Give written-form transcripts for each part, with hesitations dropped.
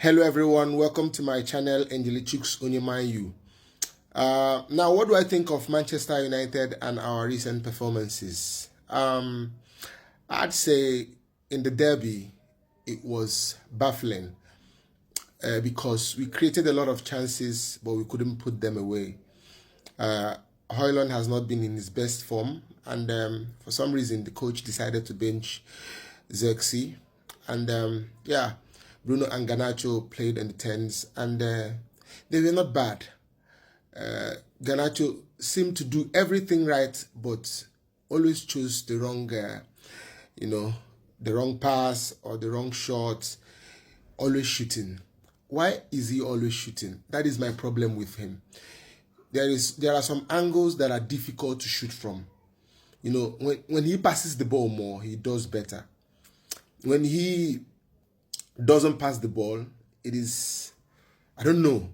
Hello everyone, welcome to my channel Angelichuk's Onyemayu. Now, what do I think of Manchester United and our recent performances? I'd say in the derby, it was baffling because we created a lot of chances, but we couldn't put them away. Højlund has not been in his best form, and for some reason, the coach decided to bench Xerxes. And Bruno and Garnacho played in the 10s, and they were not bad. Garnacho seemed to do everything right, but always chose the wrong, the wrong pass or the wrong shot, always shooting. Why is he always shooting? That is my problem with him. There are some angles that are difficult to shoot from. When he passes the ball more, he does better. When he doesn't pass the ball, it is, I don't know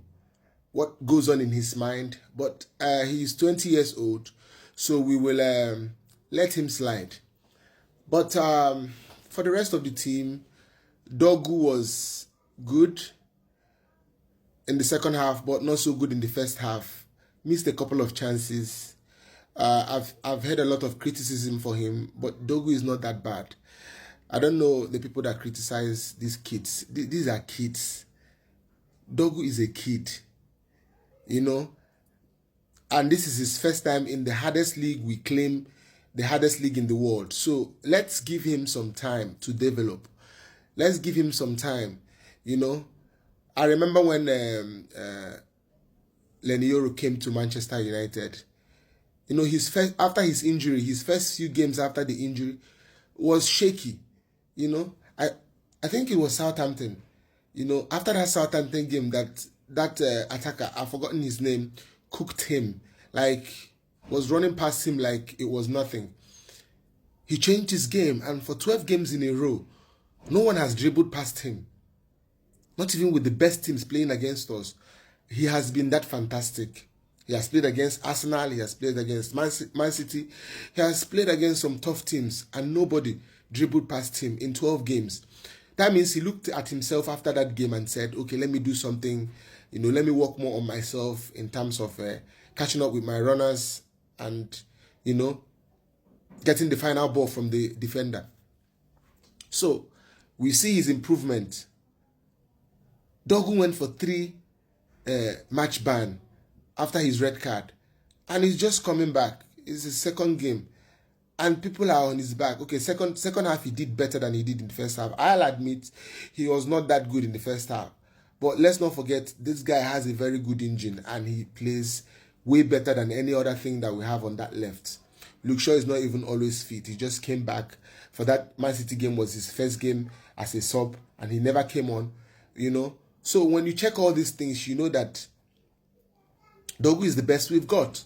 what goes on in his mind, but he's 20 years old, so we will let him slide. But for the rest of the team, Dogu was good in the second half, but not so good in the first half. Missed a couple of chances. I've heard a lot of criticism for him, but Dogu is not that bad. I don't know the people that criticize these kids. These are kids. Dogu is a kid, and this is his first time in the hardest league. We claim the hardest league in the world. So let's give him some time to develop. Let's give him some time, I remember when Lenioro came to Manchester United. After his injury, his first few games after the injury was shaky. I think it was Southampton. After that Southampton game, that attacker, I've forgotten his name, cooked him, was running past him like it was nothing. He changed his game, and for 12 games in a row, no one has dribbled past him. Not even with the best teams playing against us. He has been that fantastic. He has played against Arsenal, he has played against Man City, he has played against some tough teams, and nobody dribbled past him in 12 games. That means he looked at himself after that game and said, okay, let me do something, let me work more on myself in terms of catching up with my runners and, getting the final ball from the defender. So, we see his improvement. Dogu went for 3 match ban after his red card, and he's just coming back. It's his second game. And people are on his back. Okay, second half he did better than he did in the first half. I'll admit he was not that good in the first half. But let's not forget, this guy has a very good engine and he plays way better than any other thing that we have on that left. Luke Shaw is not even always fit. He just came back. For that Man City game was his first game as a sub and he never came on, So when you check all these things, you know that Dogu is the best we've got.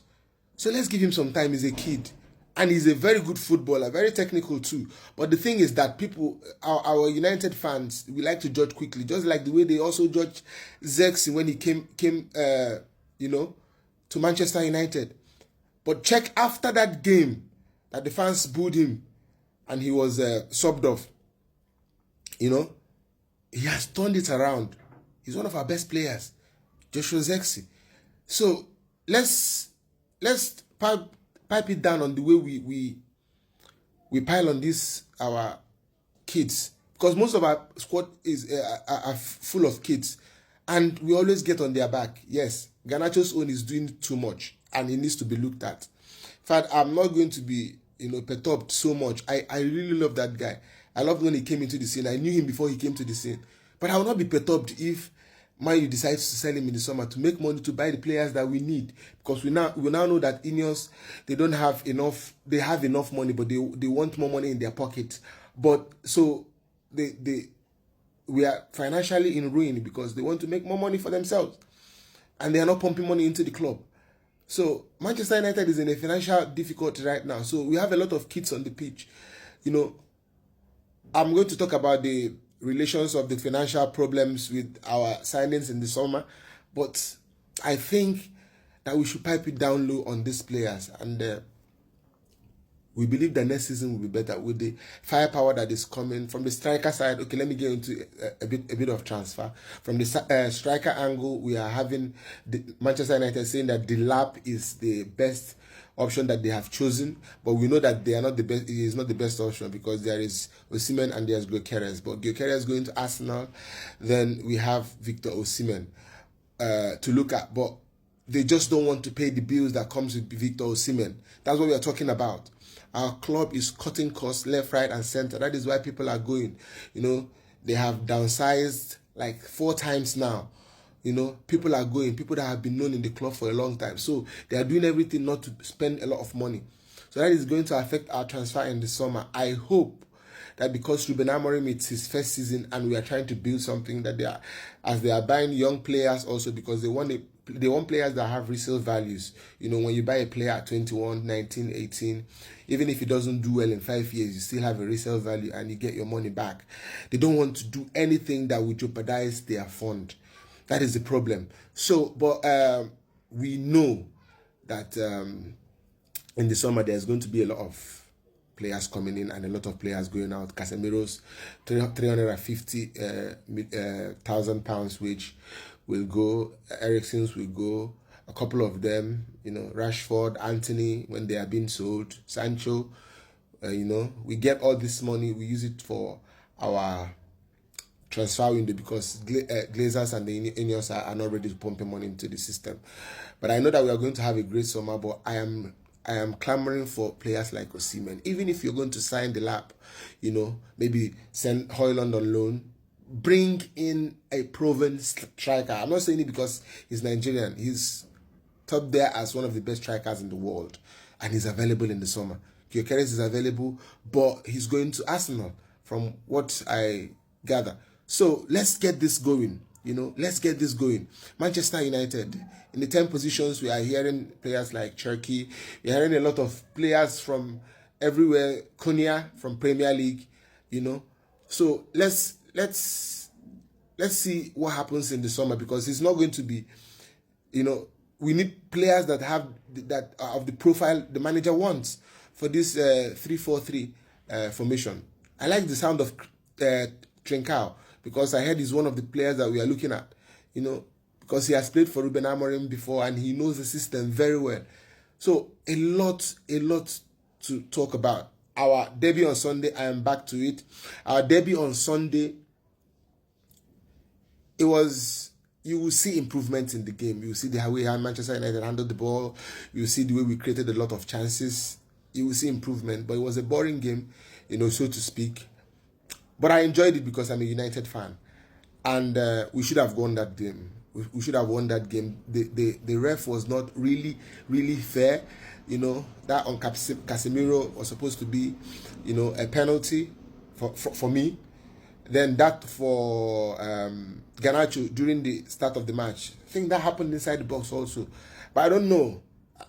So let's give him some time. He's a kid. And he's a very good footballer, very technical too. But the thing is that people, our United fans, we like to judge quickly, just like the way they also judge Xerxes when he came, to Manchester United. But check after that game that the fans booed him and he was subbed off. He has turned it around. He's one of our best players, Joshua Xerxes. So let's pipe it down on the way we pile on our kids, because most of our squad are full of kids and we always get on their back. Yes, Garnacho's own is doing too much and he needs to be looked at. In fact, I'm not going to be perturbed so much. I really love that guy. I loved when he came into the scene. I knew him before he came to the scene, but I will not be perturbed if Man U decides to sell him in the summer to make money to buy the players that we need, because we now know that Ineos, they don't have enough. They have enough money, but they want more money in their pocket. But so we are financially in ruin because they want to make more money for themselves, and they are not pumping money into the club. So Manchester United is in a financial difficulty right now. So we have a lot of kids on the pitch. I'm going to talk about the relations of the financial problems with our signings in the summer, but I think that we should pipe it down low on these players and We believe that next season will be better with the firepower that is coming from the striker side. Okay, let me get into a bit of transfer. From the striker angle, we are having Manchester United saying that Delap is the best option that they have chosen, but we know that they are not the best. It is not the best option because there is Osimhen and there's Gyökeres. But Gyökeres going to Arsenal, then we have Victor Osimhen to look at, but they just don't want to pay the bills that comes with Victor Osimhen. That's what we are talking about. Our club is cutting costs left, right, and center. That is why people are going. They have downsized like 4 times now. People are going. People that have been known in the club for a long time. So they are doing everything not to spend a lot of money. So that is going to affect our transfer in the summer. I hope that because Ruben Amorim, it's his first season and we are trying to build something, that they are buying young players also, because they want players that have resale values. When you buy a player at 21, 19, 18, even if he doesn't do well in 5 years, you still have a resale value and you get your money back. They don't want to do anything that would jeopardize their fund. That is the problem. So, but we know that in the summer there's going to be a lot of players coming in and a lot of players going out. Casemiro's £350,000 wage will go. Eriksen's will go. A couple of them, Rashford, Anthony, when they are being sold. Sancho, we get all this money. We use it for our transfer window because Glazers and the Ineos are not ready to pump money into the system. But I know that we are going to have a great summer, but I am clamoring for players like Osimhen. Even if you're going to sign Delap, maybe send Højlund on loan, bring in a proven striker. I'm not saying it because he's Nigerian. He's top there as one of the best strikers in the world, and he's available in the summer. Gyökeres is available, but he's going to Arsenal from what I gather. So let's get this going. Let's get this going. Manchester United, in the 10 positions, we are hearing players like Cherki. We are hearing a lot of players from everywhere. Konya from Premier League, So let's see what happens in the summer, because it's not going to be, we need players that have that of the profile the manager wants for this 3-4-3 formation. I like the sound of Trincao, because I heard he's one of the players that we are looking at, because he has played for Ruben Amorim before and he knows the system very well. So a lot to talk about. Our debut on Sunday, I am back to it. Our debut on Sunday, you will see improvements in the game. You will see the way how Manchester United handled the ball. You will see the way we created a lot of chances. You will see improvement, but it was a boring game, so to speak. But I enjoyed it because I'm a United fan, and we should have won that game. We should have won that game. The ref was not really fair. That on Casemiro was supposed to be, a penalty for me. Then that for Garnacho during the start of the match. I think that happened inside the box also. But I don't know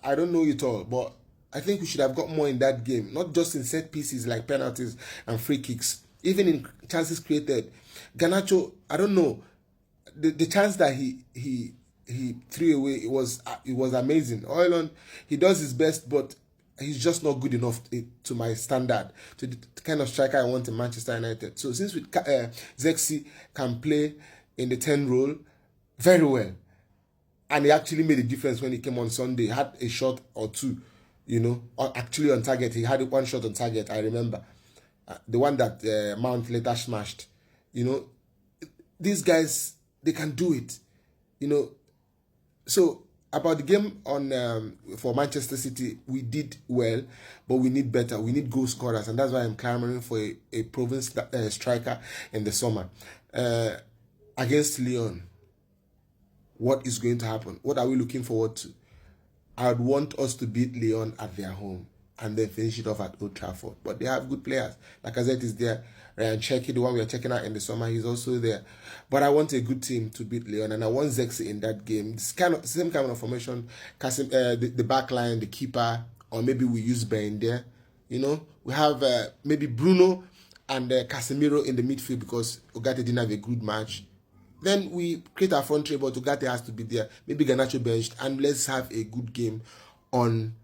it all. But I think we should have got more in that game. Not just in set pieces like penalties and free kicks. Even in chances created. Garnacho, I don't know. The chance that he threw away, it was amazing. Højlund, he does his best, but he's just not good enough to my standard, to the kind of striker I want in Manchester United. So since Zexi can play in the 10 role very well, and he actually made a difference when he came on Sunday. He had a shot or two, actually on target. He had one shot on target, I remember. The one that Mount later smashed. These guys, they can do it. So about the game on for Manchester City, we did well, but we need better. We need goal scorers, and that's why I'm clamoring for a proven striker in the summer. Against Lyon, what is going to happen? What are we looking forward to? I would want us to beat Lyon at their home and then finish it off at Old Trafford. But they have good players. Lacazette is there. Ryan Cherki, the one we are checking out in the summer, he's also there. But I want a good team to beat Lyon, and I want Zexi in that game. This same kind of formation, the back line, the keeper, or maybe we use Ben there. We have maybe Bruno and Casemiro in the midfield because Ugarte didn't have a good match. Then we create our front three, but Ugarte has to be there. Maybe Garnacho benched, and let's have a good game on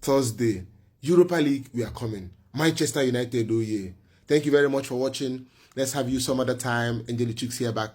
Thursday. Europa League, we are coming. Manchester United, oh yeah. Thank you very much for watching. Let's have you some other time. Angelique Chicks here back.